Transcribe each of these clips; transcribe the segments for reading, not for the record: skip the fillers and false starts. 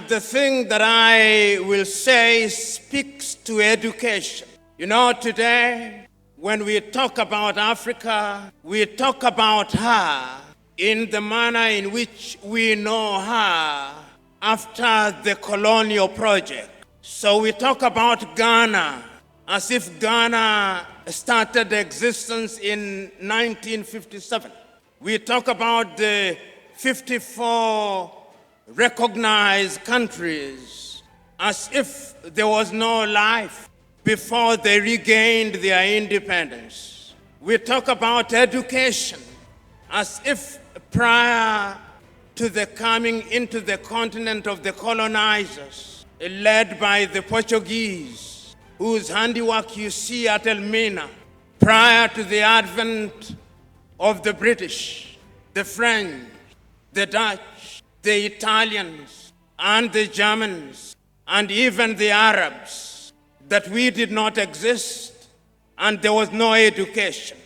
And the thing that I will say speaks to education. You know, today, when we talk about Africa, we talk about her in the manner in which we know her after the colonial project. So we talk about Ghana as if Ghana started existence in 1957. We talk about the 54 recognized countries as if there was no life before they regained their independence. We talk about education as if prior to the coming into the continent of the colonizers, led by the Portuguese, whose handiwork you see at Elmina, prior to the advent of the British, the French, the Dutch, the Italians, and the Germans, and even the Arabs, that we did not exist and there was no education.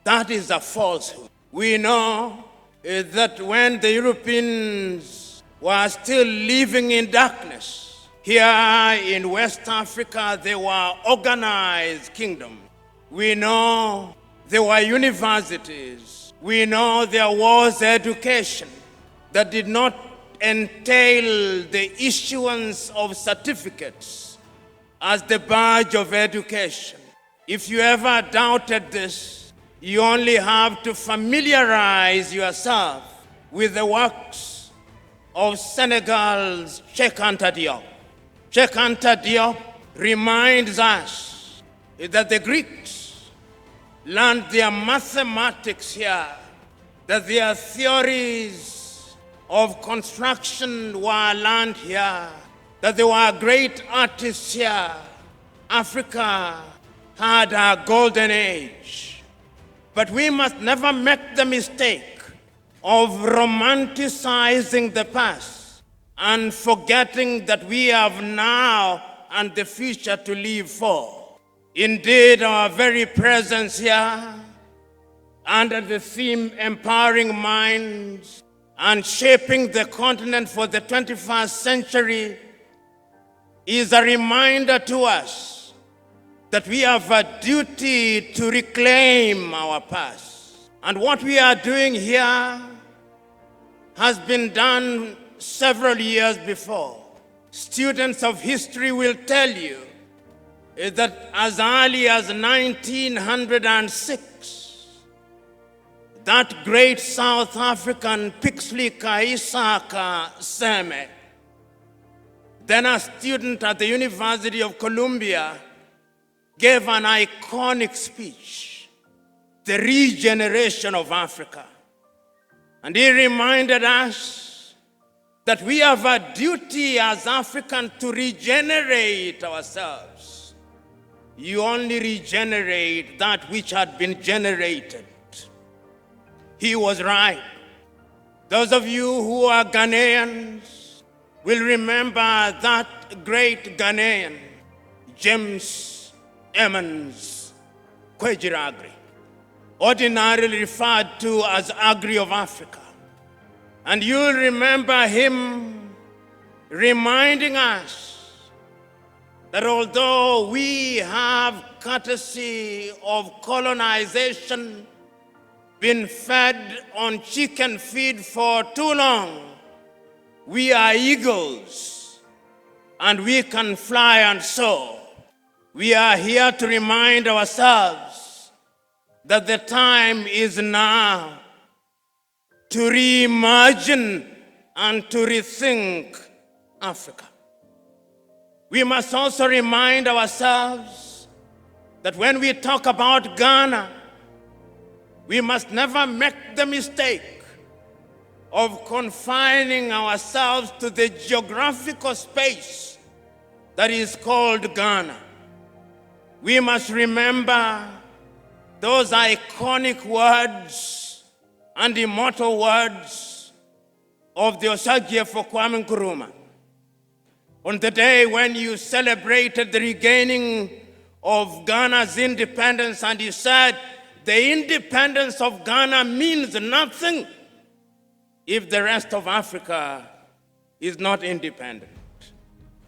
That is a falsehood. We know that when the Europeans were still living in darkness, here in West Africa, they were organized kingdoms. We know there were universities. We know there was education that did not entail the issuance of certificates as the badge of education. If you ever doubted this, you only have to familiarize yourself with the works of Senegal's Cant. Cant reminds us that the Greeks learned their mathematics here, that their theories of construction were learned here, that there were great artists here. Africa had a golden age. But we must never make the mistake of romanticizing the past and forgetting that we have now and the future to live for. Indeed, our very presence here, under the theme Empowering Minds and Shaping the Continent for the 21st Century, is a reminder to us that we have a duty to reclaim our past. And what we are doing here has been done several years before. Students of history will tell you that as early as 1906, that great South African Pixley Kaisaka Seme, then a student at the University of Columbia, gave an iconic speech, The Regeneration of Africa. And he reminded us that we have a duty as Africans to regenerate ourselves. You only regenerate that which had been generated. He was right. Those of you who are Ghanaians will remember that great Ghanaian, James Emmons Kwejiragri, ordinarily referred to as Agri of Africa. And you'll remember him reminding us that although we have courtesy of colonization been fed on chicken feed for too long, we are eagles and we can fly and soar. We are here to remind ourselves that the time is now to reimagine and to rethink Africa. We must also remind ourselves that when we talk about Ghana, we must never make the mistake of confining ourselves to the geographical space that is called Ghana. We must remember those iconic words and immortal words of the Osagyefo Kwame Nkrumah. On the day when you celebrated the regaining of Ghana's independence, and you said, the independence of Ghana means nothing if the rest of Africa is not independent.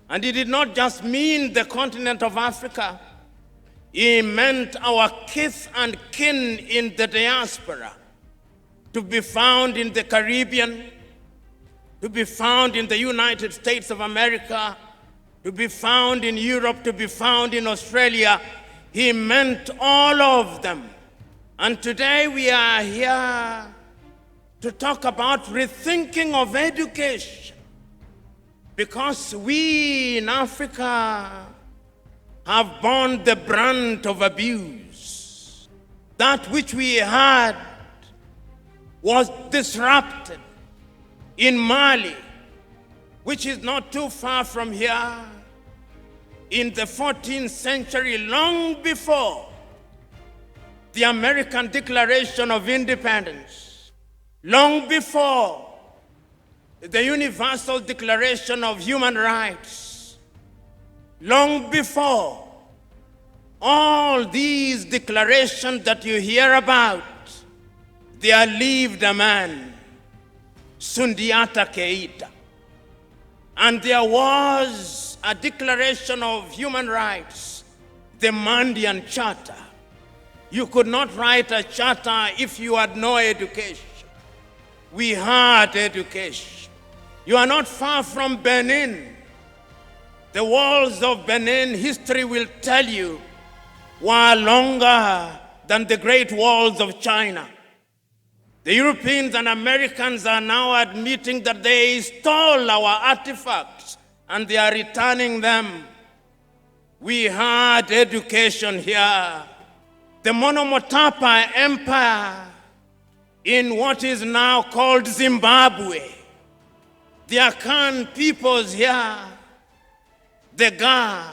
And he did not just mean the continent of Africa. He meant our kith and kin in the diaspora, to be found in the Caribbean, to be found in the United States of America, to be found in Europe, to be found in Australia. He meant all of them. And today we are here to talk about rethinking of education, because we in Africa have borne the brunt of abuse. That which we had was disrupted in Mali, which is not too far from here, in the 14th century, long before the American Declaration of Independence, long before the Universal Declaration of Human Rights, long before all these declarations that you hear about. There lived a man, Sundiata Keita, and there was a Declaration of Human Rights, the Mandian Charter. You could not write a charter if you had no education. We had education. You are not far from Benin. The walls of Benin, history will tell you, were longer than the great walls of China. The Europeans and Americans are now admitting that they stole our artifacts and they are returning them. We had education here. The Monomotapa Empire in what is now called Zimbabwe. The Akan peoples here, the Ga,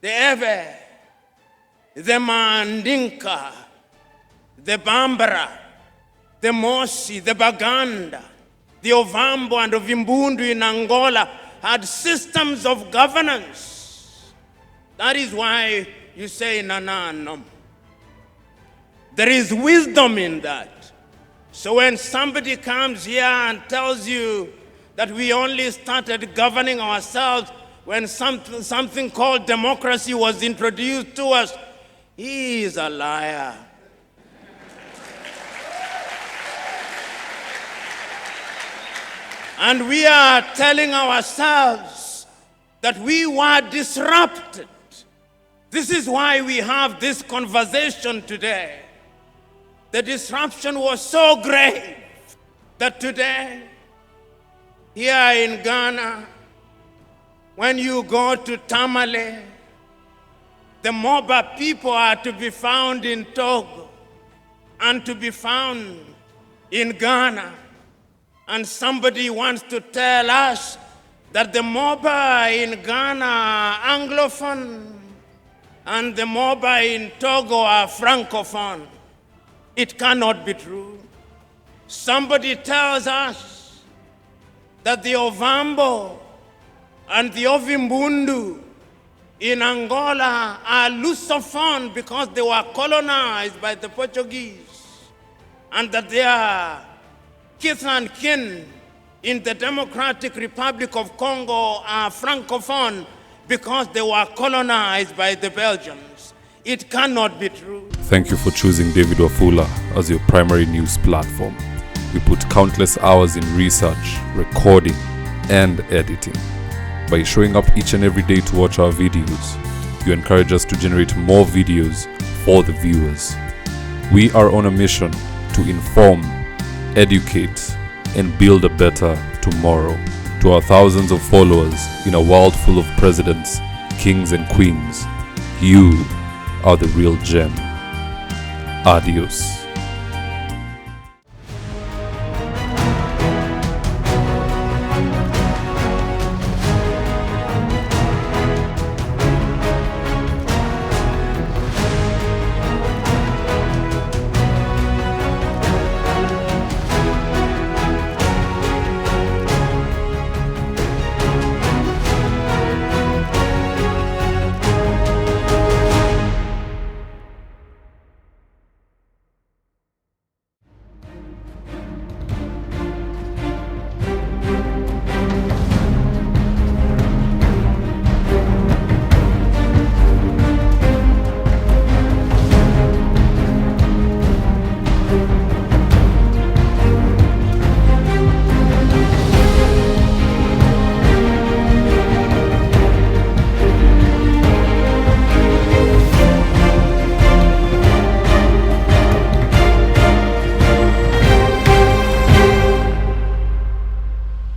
the Ewe, the Mandinka, the Bambara, the Mosi, the Baganda, the Ovambo and Ovimbundu in Angola had systems of governance. That is why you say Nananum. There is wisdom in that. So when somebody comes here and tells you that we only started governing ourselves when something called democracy was introduced to us, he is a liar. And we are telling ourselves that we were disrupted. This is why we have this conversation today. The disruption was so great that today, here in Ghana, when you go to Tamale, the Moba people are to be found in Togo and to be found in Ghana. And somebody wants to tell us that the Moba in Ghana are Anglophone and the Moba in Togo are Francophone. It cannot be true. Somebody tells us that the Ovambo and the Ovimbundu in Angola are Lusophone because they were colonized by the Portuguese, and that they are kith and kin in the Democratic Republic of Congo are Francophone because they were colonized by the Belgians. It cannot be true. Thank you for choosing David Wafula as your primary news platform. We put countless hours in research, recording, and editing. By showing up each and every day to watch our videos, you encourage us to generate more videos for the viewers. We are on a mission to inform, educate, and build a better tomorrow. To our thousands of followers in a world full of presidents, kings, and queens, you are the real gem. Adios.